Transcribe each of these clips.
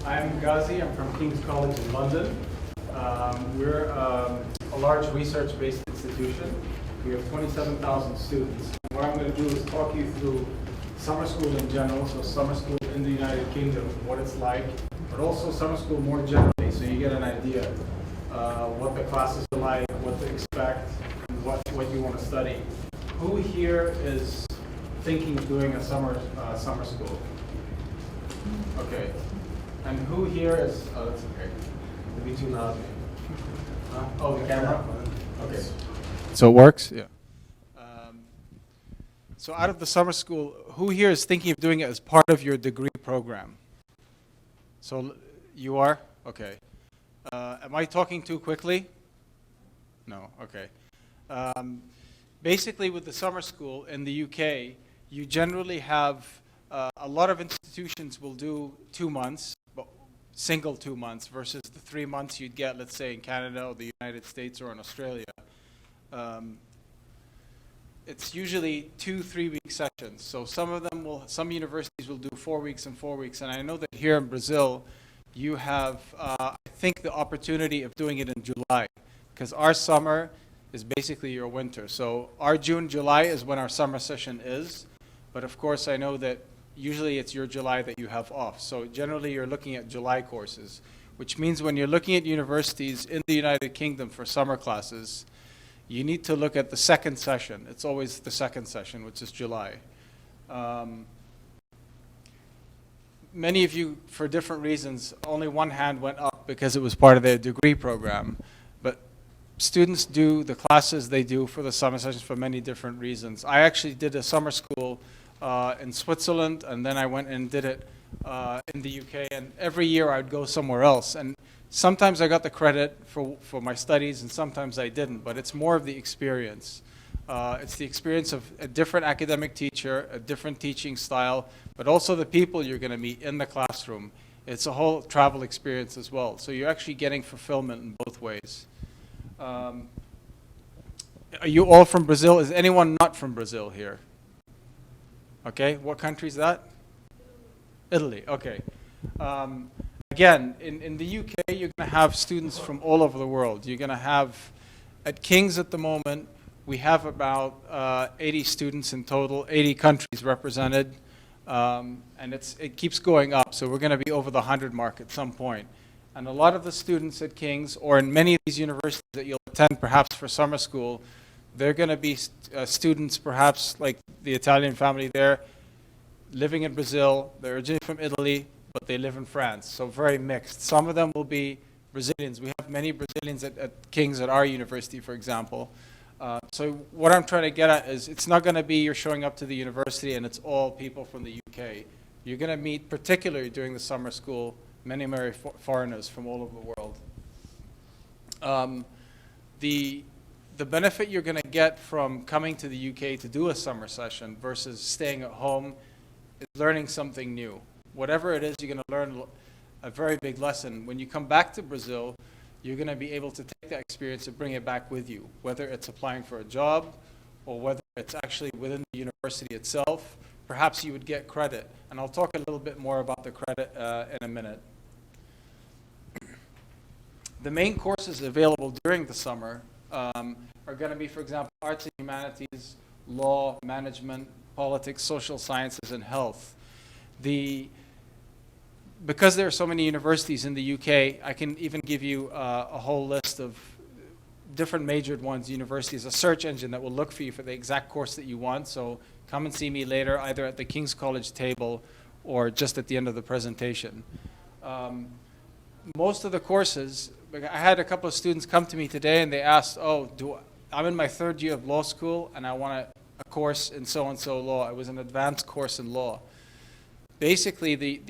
I'm Ghazi. I'm from King's College in London. We're a large research-based institution. We have 27,000 students. What I'm going to do is talk you through summer school in general, so summer school in the United Kingdom, what it's like, but also summer school more generally, so you get an idea what the classes are like, what to expect, and what you want to study. Who here is thinking of doing a summer school? Okay. And who here is, oh, that's okay. It'd be too loud. Oh, the camera? Okay. So it works? Yeah. So out of the summer school, who here is thinking of doing it as part of your degree program? So you are? Okay. Am I talking too quickly? No, okay. Basically with the summer school in the UK, you generally have, a lot of institutions will do 2 months, single 2 months versus the 3 months you'd get, let's say, in Canada or the United States or in Australia. It's usually 2-3 week sessions. So some universities will do 4 weeks and 4 weeks. And I know that here in Brazil, you have, I think, the opportunity of doing it in July, because our summer is basically your winter. So our June, July is when our summer session is. But of course, I know that usually it's your July that you have off. So generally you're looking at July courses, which means when you're looking at universities in the United Kingdom for summer classes, you need to look at the second session. It's always the second session, which is July. Many of you, for different reasons, only one hand went up because it was part of their degree program. But students do the classes they do for the summer sessions for many different reasons. I actually did a summer school in Switzerland, and then I went and did it in the UK, and every year I would go somewhere else. And sometimes I got the credit for my studies, and sometimes I didn't, but it's more of the experience. It's the experience of a different academic teacher, a different teaching style, but also the people you're going to meet in the classroom. It's a whole travel experience as well. So you're actually getting fulfillment in both ways. Are you all from Brazil? Is anyone not from Brazil here? Okay, what country is that? Italy, okay. Again, in the UK, you're going to have students from all over the world. You're going to have, at King's at the moment, we have about 80 students in total, 80 countries represented, and it keeps going up, so we're going to be over the 100 mark at some point. And a lot of the students at King's, or in many of these universities that you'll attend perhaps for summer school, they're going to be students perhaps like the Italian family there, living in Brazil. They're originally from Italy, but they live in France, so very mixed. Some of them will be Brazilians. We have many Brazilians at King's at our university, for example. So what I'm trying to get at is it's not going to be you're showing up to the university and it's all people from the UK. You're going to meet, particularly during the summer school, many foreigners from all over the world. The benefit you're going to get from coming to the UK to do a summer session versus staying at home is learning something new. Whatever it is, you're going to learn a very big lesson. When you come back to Brazil, you're going to be able to take that experience and bring it back with you, whether it's applying for a job or whether it's actually within the university itself. Perhaps you would get credit. And I'll talk a little bit more about the credit in a minute. The main courses available during the summer are going to be, for example, arts and humanities, law, management, politics, social sciences, and health. Because there are so many universities in the UK, I can even give you a whole list of different majored ones, universities, a search engine that will look for you for the exact course that you want. So come and see me later, either at the King's College table or just at the end of the presentation. Most of the courses, I had a couple of students come to me today and they asked, I'm in my 3rd year of law school and I want a course in so-and-so law. It was an advanced course in law. Basically,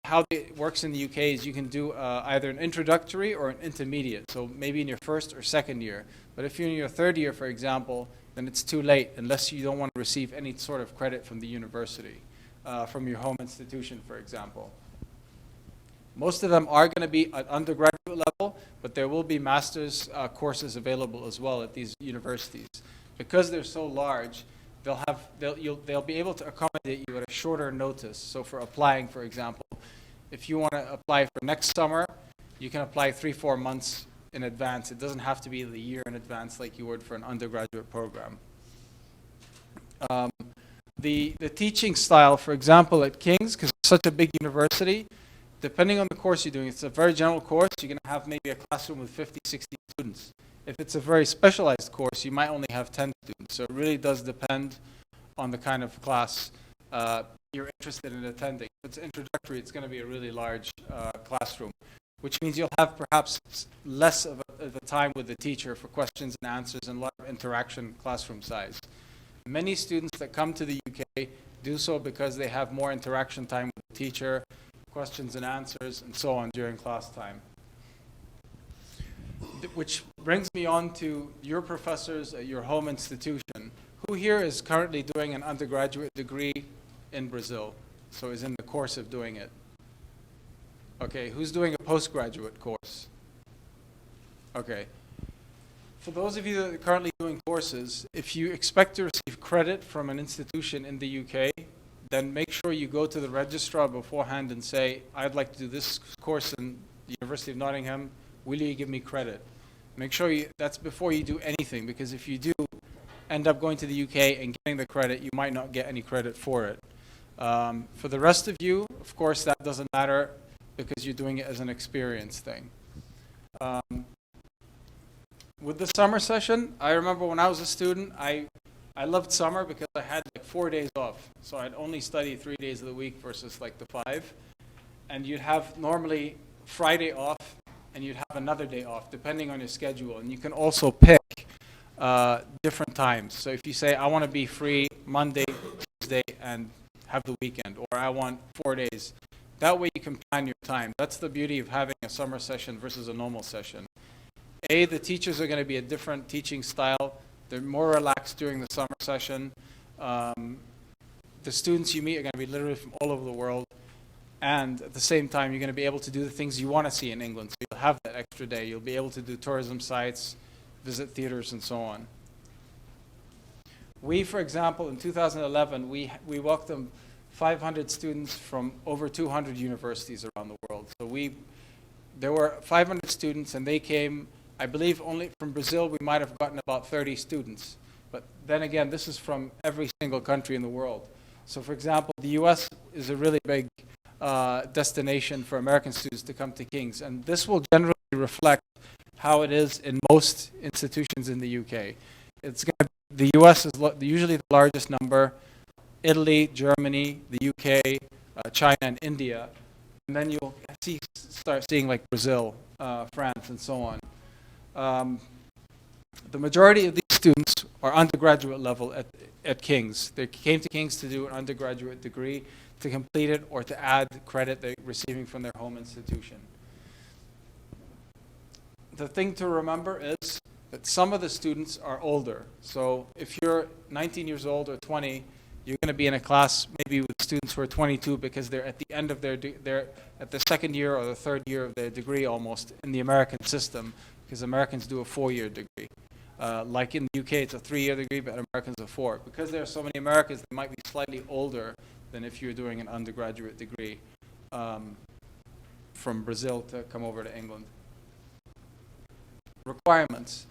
how it works in the UK is you can do either an introductory or an intermediate, so maybe in your 1st or 2nd year. But if you're in your 3rd year, for example, then it's too late unless you don't want to receive any sort of credit from the university, from your home institution, for example. Most of them are going to be at undergraduate level, but there will be master's courses available as well at these universities. Because they're so large, they'll be able to accommodate you at a shorter notice. So for applying, for example, if you want to apply for next summer, you can apply 3-4 months in advance. It doesn't have to be the year in advance like you would for an undergraduate program. The teaching style, for example, at King's, because it's such a big university, depending on the course you're doing, if it's a very general course, you're going to have maybe a classroom with 50, 60 students. If it's a very specialized course, you might only have 10 students. So it really does depend on the kind of class you're interested in attending. If it's introductory, it's going to be a really large classroom, which means you'll have perhaps less of a time with the teacher for questions and answers and a lot of interaction classroom size. Many students that come to the UK do so because they have more interaction time with the teacher, questions and answers, and so on during class time. Which brings me on to your professors at your home institution. Who here is currently doing an undergraduate degree in Brazil? So is in the course of doing it. Okay, who's doing a postgraduate course? Okay. For those of you that are currently doing courses, if you expect to receive credit from an institution in the UK, then make sure you go to the registrar beforehand and say, I'd like to do this course in the University of Nottingham. Will you give me credit? Make sure that's before you do anything, because if you do end up going to the UK and getting the credit, you might not get any credit for it. For the rest of you, of course, that doesn't matter because you're doing it as an experience thing. With the summer session, I remember when I was a student, I loved summer because I had like 4 days off. So I'd only study 3 days of the week versus like the 5. And you'd have normally Friday off, and you'd have another day off, depending on your schedule. And you can also pick different times. So if you say, I want to be free Monday, Tuesday, and have the weekend, or I want 4 days, that way you can plan your time. That's the beauty of having a summer session versus a normal session. The teachers are going to be a different teaching style. They're more relaxed during the summer session. The students you meet are going to be literally from all over the world. And at the same time, you're going to be able to do the things you want to see in England. So you'll have that extra day. You'll be able to do tourism sites, visit theaters, and so on. We, for example, in 2011, we welcomed 500 students from over 200 universities around the world. So there were 500 students, and they came, I believe, only from Brazil. We might have gotten about 30 students. But then again, this is from every single country in the world. So, for example, the US is a really big destination for American students to come to King's, and this will generally reflect how it is in most institutions in the UK. It's going to the US is usually the largest number, Italy, Germany, the UK, China, and India, and then you'll start seeing like Brazil, France, and so on. The majority of these students are undergraduate level at King's. They came to King's to do an undergraduate degree, to complete it, or to add credit they're receiving from their home institution. The thing to remember is that some of the students are older. So if you're 19 years old or 20, you're going to be in a class maybe with students who are 22 because they're at the end of they're at the second year or the third year of their degree almost in the American system, because Americans do a 4-year degree. Like in the UK, it's a 3-year degree, but Americans are 4. Because there are so many Americans, they might be slightly older than if you're doing an undergraduate degree from Brazil to come over to England. Requirements.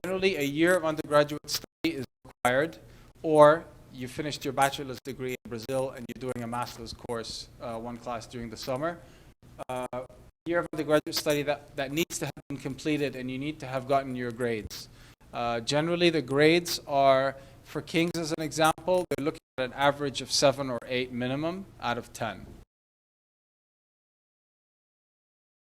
Generally, a year of undergraduate study is required, or you finished your bachelor's degree in Brazil and you're doing a master's course, one class during the summer. A year of undergraduate study that needs to have been completed, and you need to have gotten your grades. Generally, the grades are, for King's as an example, they're looking at an average of 7 or 8 minimum out of 10.